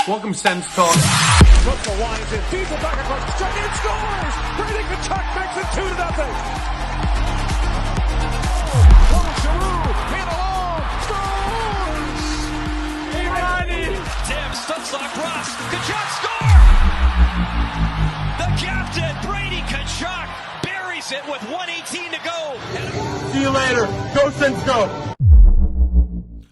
Welcome, Sens Talk. Puts the lines in, feeds it back across, Tkachuk and scores! Brady Tkachuk makes it 2-0. Giroux, in alone, scores! Tim Stutzel across, Tkachuk score! The captain, Brady Tkachuk, buries it with 1:18 to go. See you later. Go, Sens, go.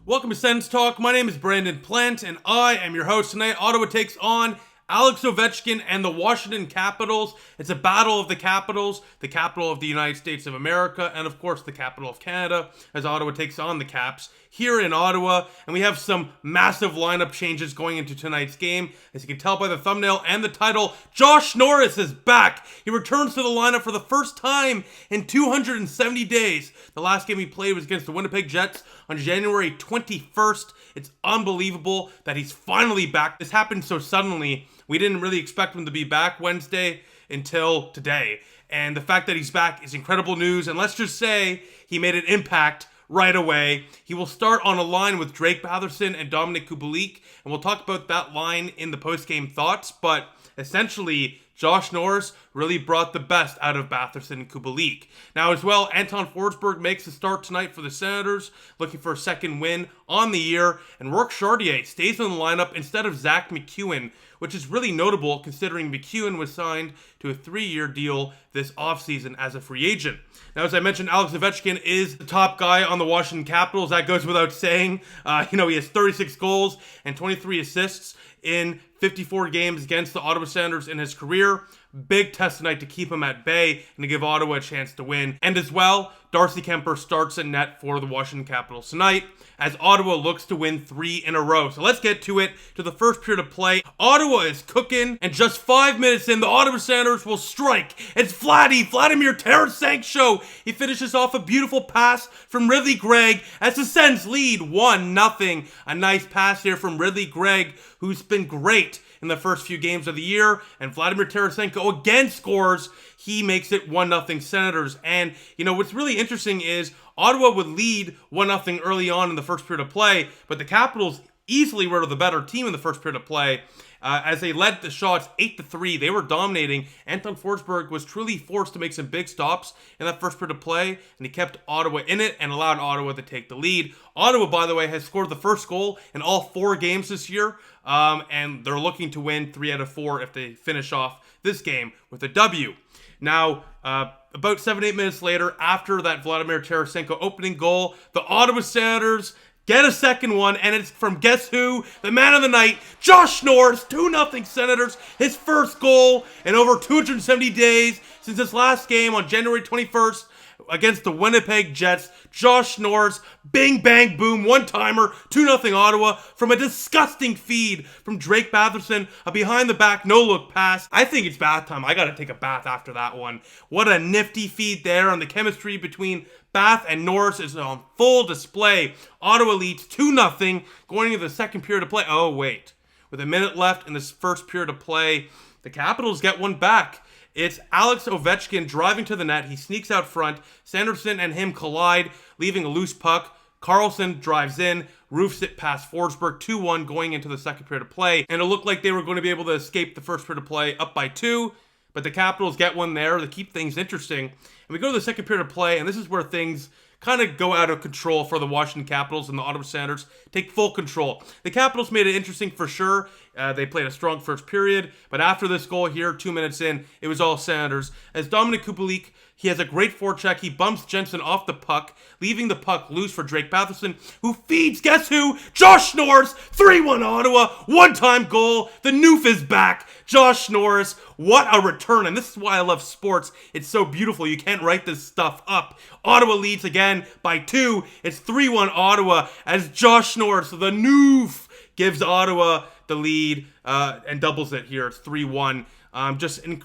Welcome to Sens Talk. My name is Brandon Plant, and I am your host tonight. Ottawa takes on Alex Ovechkin and the Washington Capitals. It's a battle of the capitals, the capital of the United States of America, and of course the capital of Canada, as Ottawa takes on the Caps here in Ottawa. And we have some massive lineup changes going into tonight's game. As you can tell by the thumbnail and the title, Josh Norris is back. He returns to the lineup for the first time in 270 days. The last game he played was against the Winnipeg Jets on January 21st. It's unbelievable that he's finally back. This happened so suddenly. We didn't really expect him to be back Wednesday until today. And the fact that he's back is incredible news. And let's just say he made an impact right away. He will start on a line with Drake Batherson and Dominic Kubalik. And we'll talk about that line in the post-game thoughts. But essentially, Josh Norris really brought the best out of Batherson and Kubalik. Now as well, Anton Forsberg makes a start tonight for the Senators, looking for a second win on the year. And Rourke Chartier stays in the lineup instead of Zach McEwen, which is really notable considering McEwen was signed to a 3-year deal this offseason as a free agent. Now, as I mentioned, Alex Ovechkin is the top guy on the Washington Capitals. That goes without saying. He has 36 goals and 23 assists in 54 games against the Ottawa Senators in his career. Big test tonight to keep him at bay and to give Ottawa a chance to win. And as well, Darcy Kemper starts at net for the Washington Capitals tonight as Ottawa looks to win 3 in a row. So let's get to it, to the first period of play. Ottawa is cooking, and just 5 minutes in, the Ottawa Senators will strike. It's Vladimir Tarasenko. He finishes off a beautiful pass from Ridley Gregg as the Sens lead 1-0. A nice pass here from Ridley Gregg, who's been great in the first few games of the year, and Vladimir Tarasenko again scores. He makes it 1-0 Senators. And, what's really interesting is Ottawa would lead 1-0 early on in the first period of play, but the Capitals easily were the better team in the first period of play. As they led the shots 8-3, they were dominating. Anton Forsberg was truly forced to make some big stops in that first period of play, and he kept Ottawa in it and allowed Ottawa to take the lead. Ottawa, by the way, has scored the first goal in all 4 games this year, and they're looking to win 3 out of 4 if they finish off this game with a W. Now, about 7-8 minutes later, after that Vladimir Tarasenko opening goal, the Ottawa Senators get a second one, and it's from guess who? The man of the night, Josh Norris, 2-0 Senators, his first goal in over 270 days since his last game on January 21st against the Winnipeg Jets. Josh Norris, bing, bang, boom, one-timer, 2-0 Ottawa from a disgusting feed from Drake Batherson, a behind-the-back, no-look pass. I think it's bath time. I gotta take a bath after that one. What a nifty feed there, and the chemistry between Bath and Norris is on full display. Ottawa leads 2-0 going into the second period of play. Oh, wait. With a minute left in this first period of play, the Capitals get one back. It's Alex Ovechkin driving to the net. He sneaks out front. Sanderson and him collide, leaving a loose puck. Carlson drives in, roofs it past Forsberg, 2-1 going into the second period of play. And it looked like they were going to be able to escape the first period of play up by 2. But the Capitals get one there to keep things interesting. And we go to the second period of play, and this is where things kind of go out of control for the Washington Capitals, and the Ottawa Senators take full control. The Capitals made it interesting for sure. They played a strong first period, but after this goal here, 2 minutes in, it was all Senators. As Dominic Kubalik, he has a great forecheck. He bumps Jensen off the puck, leaving the puck loose for Drake Batherson, who feeds, guess who? Josh Norris, 3-1 Ottawa, one-time goal. The Noof is back. Josh Norris, what a return. And this is why I love sports. It's so beautiful. You can't write this stuff up. Ottawa leads again by 2. It's 3-1 Ottawa as Josh Norris, the Noof, gives Ottawa the lead and doubles it here. It's 3-1.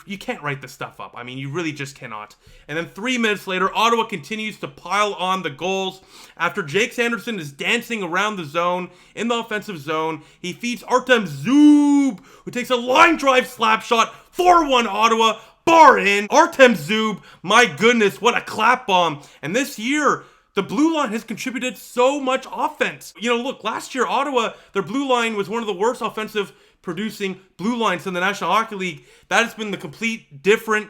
You can't write this stuff up. I mean, you really just cannot. And then 3 minutes later, Ottawa continues to pile on the goals. After Jake Sanderson is dancing around the zone, in the offensive zone, he feeds Artem Zub, who takes a line drive slap shot, 4-1 Ottawa, bar in. Artem Zub, my goodness, what a clap bomb. And this year, the blue line has contributed so much offense. Look, last year, Ottawa, their blue line was one of the worst offensive producing blue lines in the National Hockey League. That has been the complete different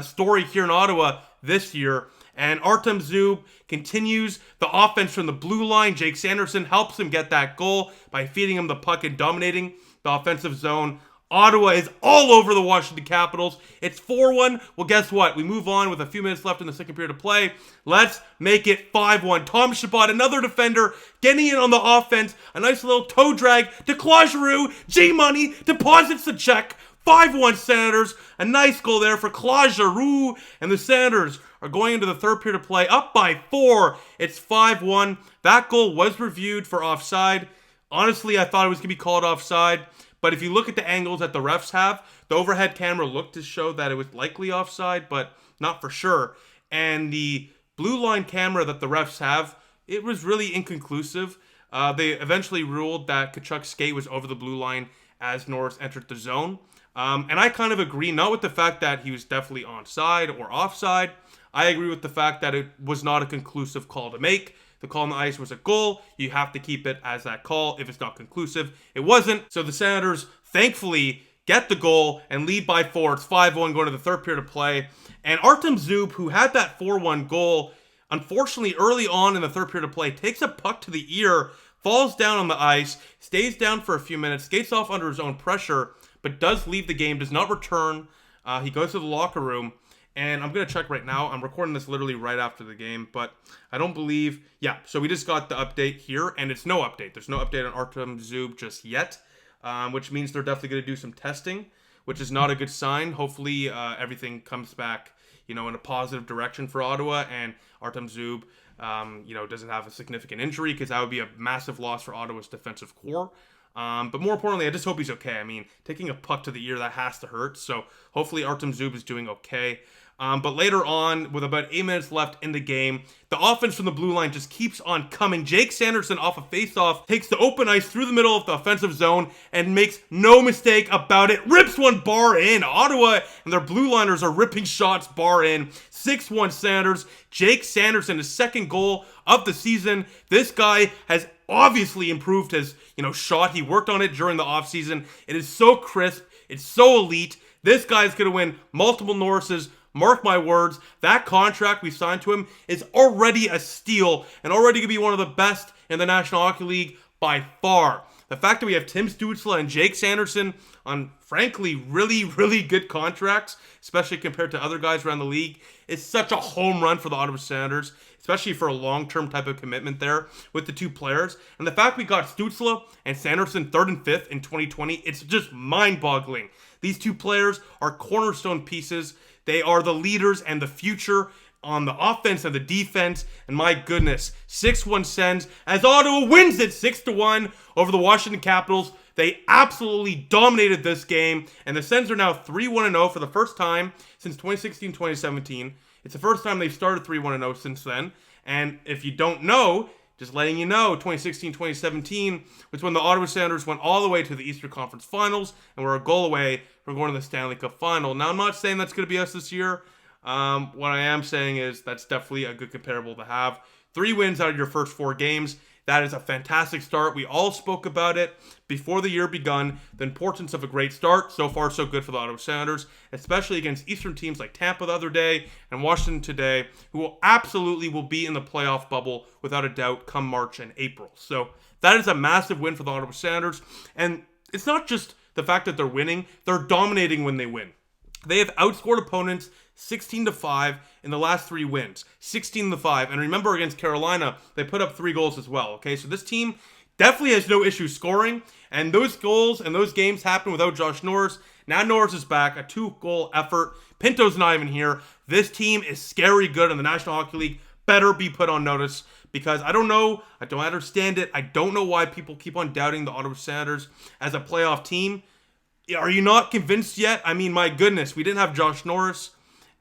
story here in Ottawa this year. And Artem Zub continues the offense from the blue line. Jake Sanderson helps him get that goal by feeding him the puck and dominating the offensive zone. Ottawa is all over the Washington Capitals. It's 4-1. Well, guess what? We move on with a few minutes left in the second period of play. Let's make it 5-1. Tom Chabot, another defender, getting in on the offense. A nice little toe drag to Claude Giroux. G-Money deposits the check. 5-1 Senators. A nice goal there for Claude Giroux. And the Senators are going into the third period of play up by 4. It's 5-1. That goal was reviewed for offside. Honestly, I thought it was going to be called offside. But if you look at the angles that the refs have, the overhead camera looked to show that it was likely offside, but not for sure. And the blue line camera that the refs have, it was really inconclusive. They eventually ruled that Tkachuk's skate was over the blue line as Norris entered the zone. And I kind of agree, not with the fact that he was definitely onside or offside. I agree with the fact that it was not a conclusive call to make. The call on the ice was a goal. You have to keep it as that call if it's not conclusive. It wasn't. So the Senators, thankfully, get the goal and lead by 4. It's 5-1 going to the third period of play. And Artem Zub, who had that 4-1 goal, unfortunately, early on in the third period of play, takes a puck to the ear, falls down on the ice, stays down for a few minutes, skates off under his own pressure, but does leave the game, does not return. He goes to the locker room. And I'm going to check right now. I'm recording this literally right after the game, but I don't believe... Yeah, so we just got the update here, and it's no update. There's no update on Artem Zub just yet, which means they're definitely going to do some testing, which is not a good sign. Hopefully, everything comes back, in a positive direction for Ottawa, and Artem Zub, doesn't have a significant injury, because that would be a massive loss for Ottawa's defensive core. But more importantly, I just hope he's okay. I mean, taking a puck to the ear, that has to hurt. So hopefully Artem Zub is doing okay. But later on, with about 8 minutes left in the game, the offense from the blue line just keeps on coming. Jake Sanderson off a face-off takes the open ice through the middle of the offensive zone and makes no mistake about it. Rips one bar in. Ottawa and their blue liners are ripping shots bar in. 6-1 Senators. Jake Sanderson, his second goal of the season. This guy has obviously improved his, shot. He worked on it during the offseason. It is so crisp. It's so elite. This guy's going to win multiple Norrises. Mark my words, that contract we signed to him is already a steal and already going to be one of the best in the National Hockey League by far. The fact that we have Tim Stützle and Jake Sanderson on, frankly, really, really good contracts, especially compared to other guys around the league, is such a home run for the Ottawa Senators, especially for a long-term type of commitment there with the two players. And the fact we got Stützle and Sanderson 3rd and 5th in 2020, it's just mind-boggling. These two players are cornerstone pieces. They are the leaders and the future on the offense and the defense. And my goodness, 6-1 Sens as Ottawa wins it 6-1 over the Washington Capitals. They absolutely dominated this game. And the Sens are now 3-1-0 for the first time since 2016-2017. It's the first time they've started 3-1-0 since then. And if you don't know, just letting you know, 2016-2017 was when the Ottawa Senators went all the way to the Eastern Conference Finals and were a goal away from going to the Stanley Cup Final. Now, I'm not saying that's going to be us this year. What I am saying is that's definitely a good comparable to have. 3 wins out of your first 4 games. That is a fantastic start. We all spoke about it before the year begun, the importance of a great start. So far, so good for the Ottawa Senators, especially against Eastern teams like Tampa the other day and Washington today, who will be in the playoff bubble without a doubt come March and April. So that is a massive win for the Ottawa Senators. And it's not just the fact that they're winning, they're dominating when they win. They have outscored opponents 16-5 in the last 3 wins. 16-5. And remember, against Carolina, they put up 3 goals as well. Okay, so this team definitely has no issue scoring. And those goals and those games happen without Josh Norris. Now Norris is back, a 2-goal effort. Pinto's not even here. This team is scary good in the National Hockey League. Better be put on notice. Because I don't know, I don't understand it. I don't know why people keep on doubting the Ottawa Senators as a playoff team. Are you not convinced yet? I mean, my goodness, we didn't have Josh Norris.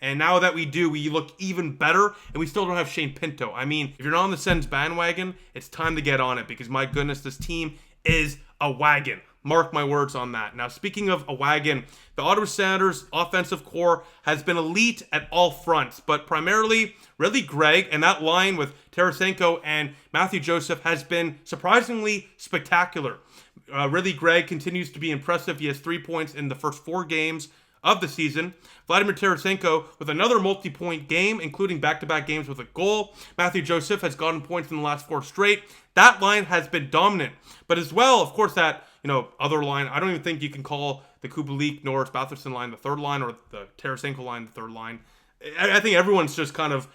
And now that we do, we look even better, and we still don't have Shane Pinto. I mean, if you're not on the Sens bandwagon, it's time to get on it, because my goodness, this team is a wagon. Mark my words on that. Now, speaking of a wagon, the Ottawa Senators offensive core has been elite at all fronts, but primarily Ridley Gregg, and that line with Tarasenko and Matthew Joseph has been surprisingly spectacular. Ridley Gregg continues to be impressive. He has 3 points in the first 4 games of the season. Vladimir Tarasenko with another multi-point game, including back-to-back games with a goal. Matthew Joseph has gotten points in the last 4 straight. That line has been dominant. But as well, of course, that other line, I don't even think you can call the Kubalik, Norris, Batherson line the third line, or the Tarasenko line the third line. I think everyone's just kind of,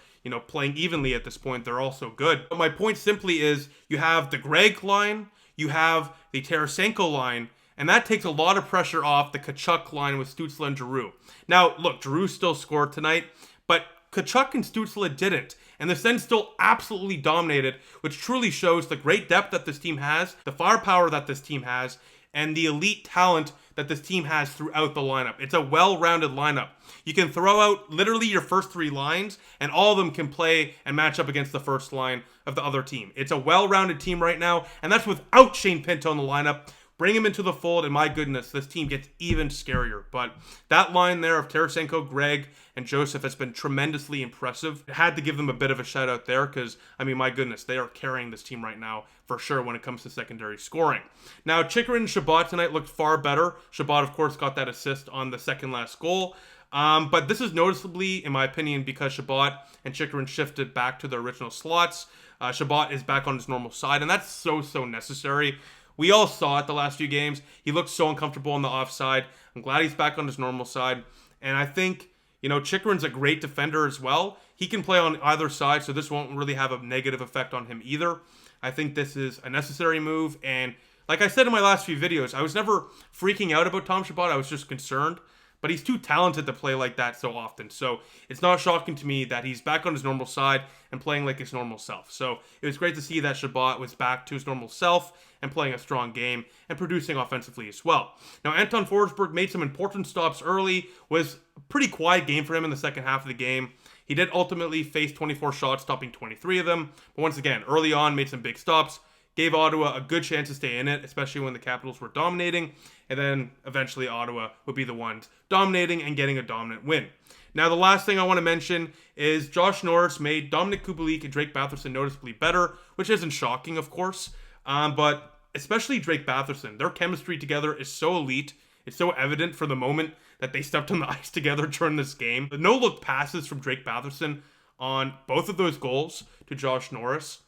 playing evenly at this point. They're all so good. But my point simply is you have the Gregg line, you have the Tarasenko line, and that takes a lot of pressure off the Tkachuk line with Stützle and Giroux. Now, look, Giroux still scored tonight, but Tkachuk and Stützle didn't. And the Sens still absolutely dominated, which truly shows the great depth that this team has, the firepower that this team has, and the elite talent that this team has throughout the lineup. It's a well-rounded lineup. You can throw out literally your first 3 lines, and all of them can play and match up against the first line of the other team. It's a well-rounded team right now, and that's without Shane Pinto in the lineup. Bring him into the fold, and my goodness, this team gets even scarier. But that line there of Tarasenko, Gregg, and Joseph has been tremendously impressive. I had to give them a bit of a shout out there because, my goodness, they are carrying this team right now for sure when it comes to secondary scoring. Now, Chychrun and Chabot tonight looked far better. Chabot, of course, got that assist on the second last goal. But this is noticeably, in my opinion, because Chabot and Chychrun shifted back to their original slots. Chabot is back on his normal side, and that's so necessary. We all saw it the last few games. He looked so uncomfortable on the offside. I'm glad he's back on his normal side. And I think, Chychrun's a great defender as well. He can play on either side, so this won't really have a negative effect on him either. I think this is a necessary move. And like I said in my last few videos, I was never freaking out about Tom Chabot. I was just concerned. But he's too talented to play like that so often. So it's not shocking to me that he's back on his normal side and playing like his normal self. So it was great to see that Chabot was back to his normal self and playing a strong game and producing offensively as well. Now, Anton Forsberg made some important stops early. Was a pretty quiet game for him in the second half of the game. He did ultimately face 24 shots, stopping 23 of them. But once again, early on, made some big stops. Gave Ottawa a good chance to stay in it, especially when the Capitals were dominating. And then eventually Ottawa would be the ones dominating and getting a dominant win. Now, the last thing I want to mention is Josh Norris made Dominic Kubalik and Drake Batherson noticeably better, which isn't shocking, of course. But especially Drake Batherson, their chemistry together is so elite. It's so evident for the moment that they stepped on the ice together during this game. The no-look passes from Drake Batherson on both of those goals to Josh Norris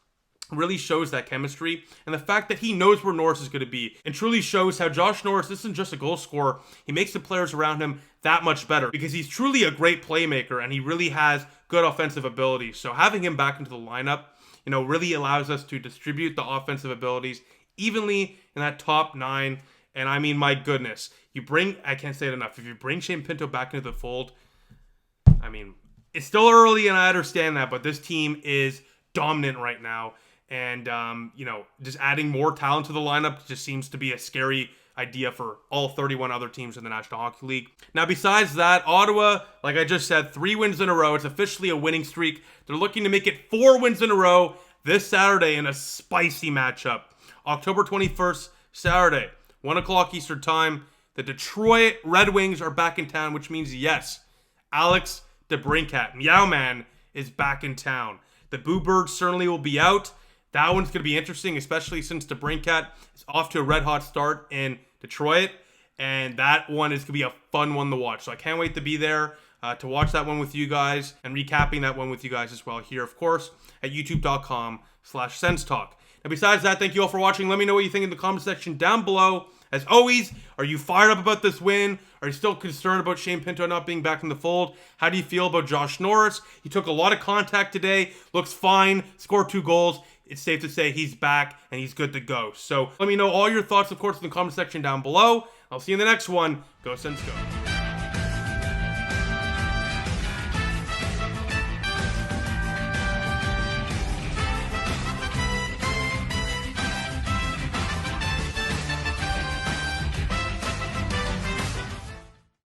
really shows that chemistry, and the fact that he knows where Norris is going to be, and truly shows how Josh Norris isn't just a goal scorer. He makes the players around him that much better because he's truly a great playmaker and he really has good offensive abilities. So having him back into the lineup, really allows us to distribute the offensive abilities evenly in that top 9. And my goodness, I can't say it enough, if you bring Shane Pinto back into the fold, it's still early and I understand that, but this team is dominant right now. And, just adding more talent to the lineup just seems to be a scary idea for all 31 other teams in the National Hockey League. Now, besides that, Ottawa, like I just said, 3 wins in a row. It's officially a winning streak. They're looking to make it 4 wins in a row this Saturday in a spicy matchup. October 21st, Saturday, 1 o'clock Eastern Time. The Detroit Red Wings are back in town, which means, yes, Alex DeBrincat, Meow Man, is back in town. The Boo Birds certainly will be out. That one's going to be interesting, especially since DeBrincat is off to a red-hot start in Detroit. And that one is going to be a fun one to watch. So I can't wait to be there to watch that one with you guys and recapping that one with you guys as well here, of course, at youtube.com/SensTalk. Now, besides that, thank you all for watching. Let me know what you think in the comment section down below. As always, are you fired up about this win? Are you still concerned about Shane Pinto not being back in the fold? How do you feel about Josh Norris? He took a lot of contact today, looks fine, scored 2 goals. It's safe to say he's back and he's good to go. So let me know all your thoughts, of course, in the comment section down below. I'll see you in the next one. Go Sens, go.